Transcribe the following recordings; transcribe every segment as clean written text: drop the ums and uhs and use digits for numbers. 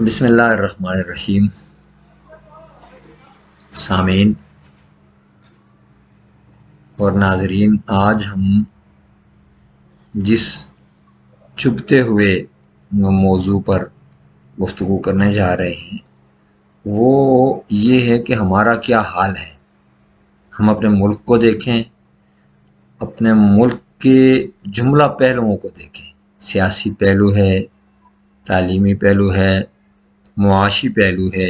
बिस्मिल्लाहिर्रहमानिर्रहीम। सामीन और नाजरीन, आज हम जिस चुभते हुए मौजू पर गुफ्तगू करने जा रहे हैं वो ये है कि हमारा क्या हाल है। हम अपने मुल्क को देखें, अपने मुल्क के जुमला पहलुओं को देखें। सियासी पहलू है, तालीमी पहलू है, मुआशी पहलू है,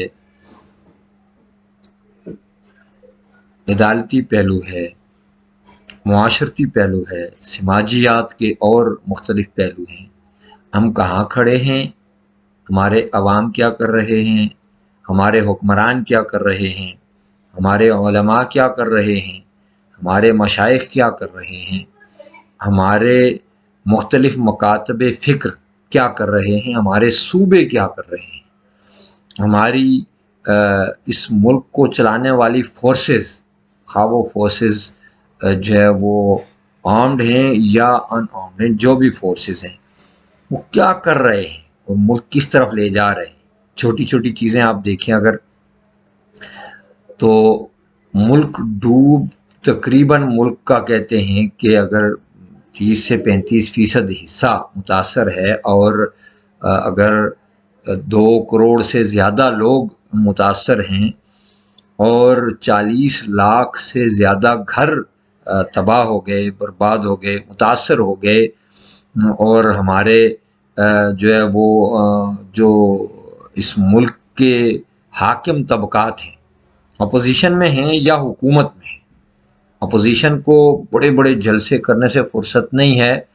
अदालती पहलू है, मुआशरती पहलू है, समाजियात के और मुख्तलिफ पहलू हैं। हम कहाँ खड़े हैं, हमारे अवाम क्या कर रहे हैं, हमारे हुक्मरान क्या कर रहे हैं, हमारे उलमा क्या कर रहे हैं, हमारे मशाइख क्या कर रहे हैं, हमारे मुख्तलिफ मकातब फ़िक्र क्या कर रहे हैं, हमारे सूबे क्या कर रहे हैं, हमारी इस मुल्क को चलाने वाली फोर्सेस, खा वो फोर्सेस जो है वो आर्म्ड हैं या अनआर्म्ड हैं, जो भी फोर्सेस हैं वो क्या कर रहे हैं और मुल्क किस तरफ ले जा रहे हैं। छोटी छोटी चीज़ें आप देखें अगर, तो मुल्क डूब तकरीबन मुल्क का कहते हैं कि अगर 30 से 35% हिस्सा मुतासर है और अगर 2 करोड़ से ज़्यादा लोग मुतासर हैं और 40 लाख से ज़्यादा घर तबाह हो गए, बर्बाद हो गए, मुतासर हो गए। और हमारे जो है वो जो इस मुल्क के हाकिम तबकात हैं, अपोजिशन में हैं या हुकूमत में हैं, अपोजिशन को बड़े बड़े जलसे करने से फुर्सत नहीं है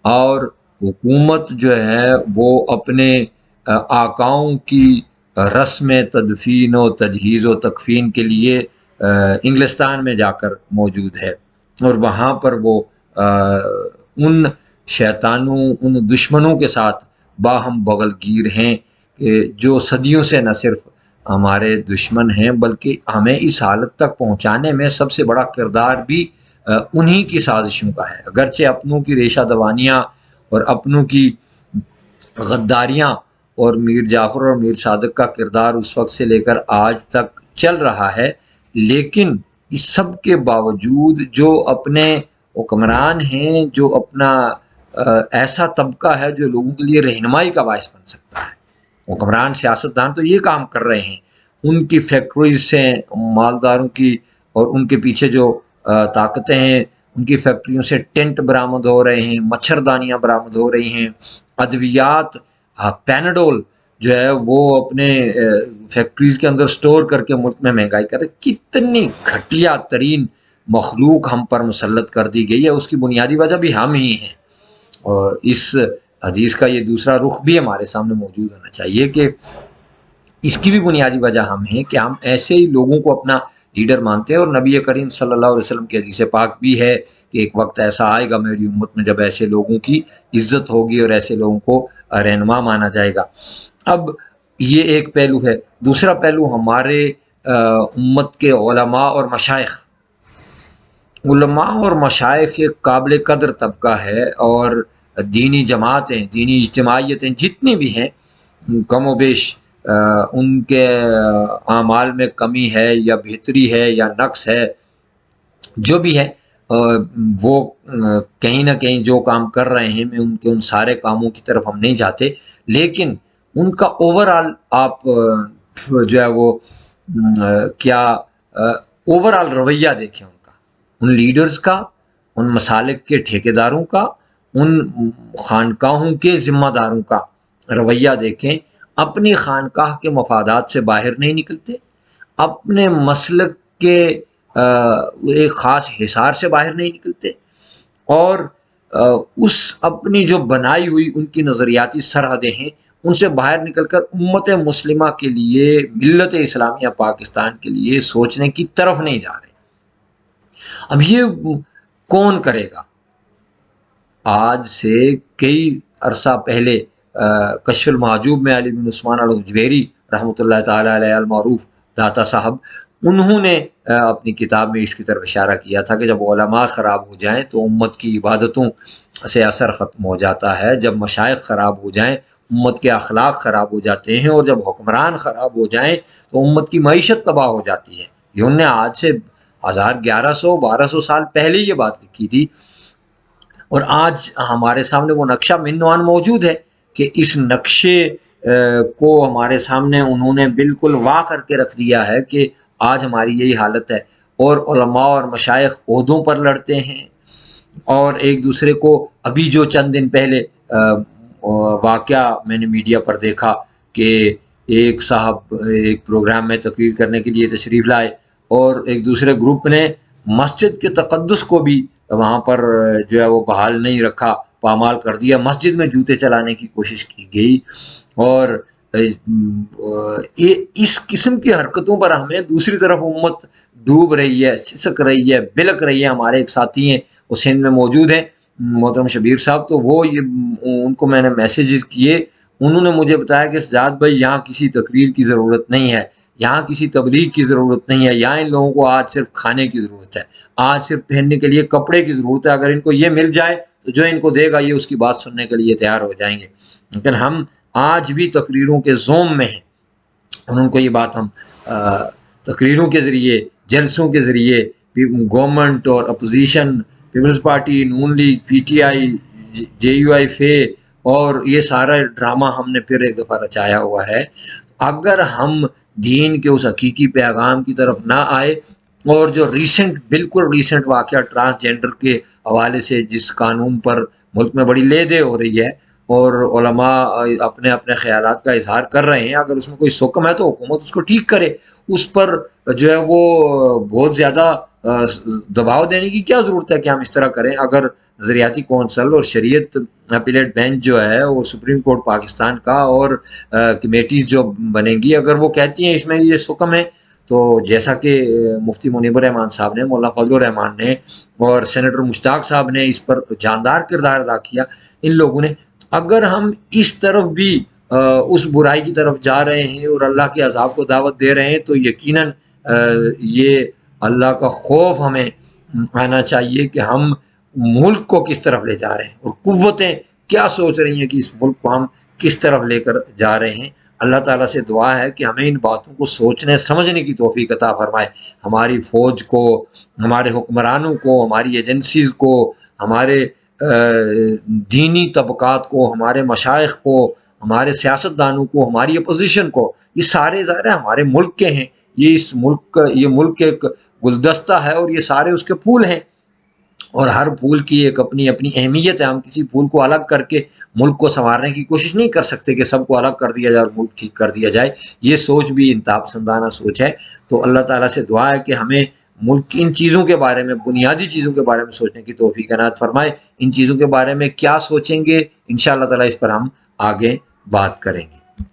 और हुकूमत जो है वो अपने आकाओं की रस्म तदफीन व तजहीज़ व तकफ़ीन के लिए इंग्लिस्तान में जाकर मौजूद है और वहाँ पर वो उन शैतानों, उन दुश्मनों के साथ बाहम बगलगीर हैं जो सदियों से न सिर्फ हमारे दुश्मन हैं बल्कि हमें इस हालत तक पहुँचाने में सबसे बड़ा किरदार भी उन्हीं की साजिशों का है। अगरचे अपनों की रेशा दवानियाँ और अपनों की गद्दारियाँ और मीर जाफ़र और मीर सादिक का किरदार उस वक्त से लेकर आज तक चल रहा है, लेकिन इस सब के बावजूद जो अपने हुक्मरान हैं, जो अपना ऐसा तबका है जो लोगों के लिए रहनुमाई का बायस बन सकता है। हुक्मरान सियासतदान तो ये काम कर रहे हैं, उनकी फैक्ट्रीज से मालदारों की और उनके पीछे जो ताकतें हैं उनकी फैक्ट्रियों से टेंट बरामद हो रहे हैं, मच्छरदानियाँ बरामद हो रही हैं, अद्वियात, पैनाडोल जो है वो अपने फैक्ट्रीज के अंदर स्टोर करके मुल्क में महंगाई कर रहे। कितनी घटिया तरीन मखलूक हम पर मुसल्लत कर दी गई है, उसकी बुनियादी वजह भी हम ही हैं। और इस हदीस का ये दूसरा रुख भी हमारे सामने मौजूद होना चाहिए कि इसकी भी बुनियादी वजह हम हैं कि हम ऐसे ही लोगों को अपना लीडर मानते हैं। और नबी करीम सल्लल्लाहु अलैहि वसल्लम की हदीस पाक भी है कि एक वक्त ऐसा आएगा मेरी उम्मत में जब ऐसे लोगों की इज्जत होगी और ऐसे लोगों को रहनुमा माना जाएगा। अब ये एक पहलू है। दूसरा पहलू हमारे उम्मत के उलमा और मशाइख, उलमा और मशाइख एक काबिल कदर तबका है और दीनी जमातें, दीनी इज्तिमाइयतें जितनी भी हैं, कम व बेश उनके आमाल में कमी है या बेहतरी है या नक्स है, जो भी है वो कहीं ना कहीं जो काम कर रहे हैं, मैं उनके उन सारे कामों की तरफ हम नहीं जाते, लेकिन उनका ओवरऑल आप जो है वो क्या ओवरऑल रवैया देखें उनका, उन लीडर्स का, उन मसालिक के ठेकेदारों का, उन खानकाहों के ज़िम्मेदारों का रवैया देखें। अपनी खानकाह के मफादात से बाहर नहीं निकलते, अपने मसलक के एक ख़ास हिसार से बाहर नहीं निकलते और उस अपनी जो बनाई हुई उनकी नज़रियाती सरहदें हैं उनसे बाहर निकलकर उम्मत मुस्लिमा के लिए, मिल्लत इस्लामिया पाकिस्तान के लिए सोचने की तरफ नहीं जा रहे। अब ये कौन करेगा? आज से कई अरसा पहले कश्फुल महजूब में अली बिन उस्मान अल हुजवेरी रहमतुल्लाह ताला अलैह अल मारूफ दाता साहब, उन्होंने अपनी किताब में इसकी तरफ इशारा किया था कि जब उलमा ख़राब हो जाएँ तो उम्मत की इबादतों से असर ख़त्म हो जाता है, जब मशाइख ख़राब हो जाएँ, उम्मत के अखलाक ख़राब हो जाते हैं, और जब हुक्मरान ख़राब हो जाएँ तो उम्मत की मईशत तबाह हो जाती है। ये उन्होंने आज से 1100-1200 साल पहले ये बात लिखी थी, और आज हमारे सामने वो नक्शा मिनवान मौजूद है कि इस नक्शे को हमारे सामने उन्होंने बिल्कुल वाह करके रख दिया है कि आज हमारी यही हालत है। और उलमा और मशाइख ओहदों पर लड़ते हैं, और एक दूसरे को, अभी जो चंद दिन पहले वाकया मैंने मीडिया पर देखा कि एक साहब एक प्रोग्राम में तकरीर करने के लिए तशरीफ़ लाए, और एक दूसरे ग्रुप ने मस्जिद के तक़द्दुस को भी वहाँ पर जो है वो बहाल नहीं रखा, पामाल कर दिया, मस्जिद में जूते चलाने की कोशिश की गई। और ये इस किस्म की हरकतों पर हमें दूसरी तरफ उम्मत डूब रही है, सिसक रही है, बिलक रही है। हमारे एक साथी हैं, वो सिंध में मौजूद हैं, मोहतरम शबीर साहब, तो वो ये उनको मैंने मैसेजेस किए, उन्होंने मुझे बताया कि सजाद भाई यहाँ किसी तकरीर की ज़रूरत नहीं है, यहाँ किसी तबलीग की ज़रूरत नहीं है, यहाँ इन लोगों को आज सिर्फ खाने की ज़रूरत है, आज सिर्फ पहनने के लिए कपड़े की ज़रूरत है। अगर इनको ये मिल जाए तो जो इनको देगा ये उसकी बात सुनने के लिए तैयार हो जाएंगे। लेकिन हम आज भी तकरीरों के ज़ोम में हैं, और उनको ये बात हम तकरीरों के ज़रिए, जलसों के ज़रिए, गवर्नमेंट और अपोजिशन, पीपल्स पार्टी, नून लीग, पीटीआई, जेयूआई, फे, और ये सारा ड्रामा हमने फिर एक दफ़ा रचाया हुआ है। अगर हम दीन के उस हकीकी पैगाम की तरफ ना आए, और जो बिल्कुल रीसेंट वाक़या ट्रांसजेंडर के हवाले से जिस कानून पर मुल्क में बड़ी ले-दे हो रही है, और उलमा अपने अपने ख़यालात का इज़हार कर रहे हैं, अगर उसमें कोई सुकम है तो हुकूमत उसको ठीक करे। उस पर जो है वो बहुत ज़्यादा दबाव देने की क्या ज़रूरत है कि हम इस तरह करें। अगर नज़रियाती कौंसल और शरीयत अपीलेट बेंच जो है वो सुप्रीम कोर्ट पाकिस्तान का, और कमेटीज़ जो बनेंगी, अगर वो कहती हैं इसमें ये सुकम है, तो जैसा कि मुफ्ती मुनीबुर रहमान साहब ने, मौलाना फजलुर रहमान ने, और सेनेटर मुश्ताक साहब ने इस पर जानदार किरदार अदा किया, इन लोगों ने, अगर हम इस तरफ भी उस बुराई की तरफ जा रहे हैं और अल्लाह के अज़ाब को दावत दे रहे हैं, तो यकीनन ये अल्लाह का खौफ हमें आना चाहिए कि हम मुल्क को किस तरफ ले जा रहे हैं, और कुव्वतें क्या सोच रही हैं कि इस मुल्क को हम किस तरफ लेकर जा रहे हैं। अल्लाह ताला से दुआ है कि हमें इन बातों को सोचने समझने की तौफीक अता फरमाए। हमारी फ़ौज को, हमारे हुक्मरानों को, हमारी एजेंसीज़ को, हमारे दीनी तबकात को, हमारे मशाइख को, हमारे सियासतदानों को, हमारी अपोजिशन को, ये सारे ज़ाहिर है हमारे मुल्क के हैं। ये मुल्क एक गुलदस्ता है, और ये सारे उसके फूल हैं, और हर फूल की एक अपनी अपनी अहमियत है। हम किसी फूल को अलग करके मुल्क को संवारने की कोशिश नहीं कर सकते कि सबको अलग कर दिया जाए और मुल्क ठीक कर दिया जाए। ये सोच भी इंतहा पसंदाना सोच है। तो अल्लाह ताला से दुआ है कि हमें मुल्क की इन चीज़ों के बारे में, बुनियादी चीज़ों के बारे में सोचने की तौफीक इनायत फरमाए। इन चीज़ों के बारे में क्या सोचेंगे, इंशाअल्लाह ताला इस पर हम आगे बात करेंगे।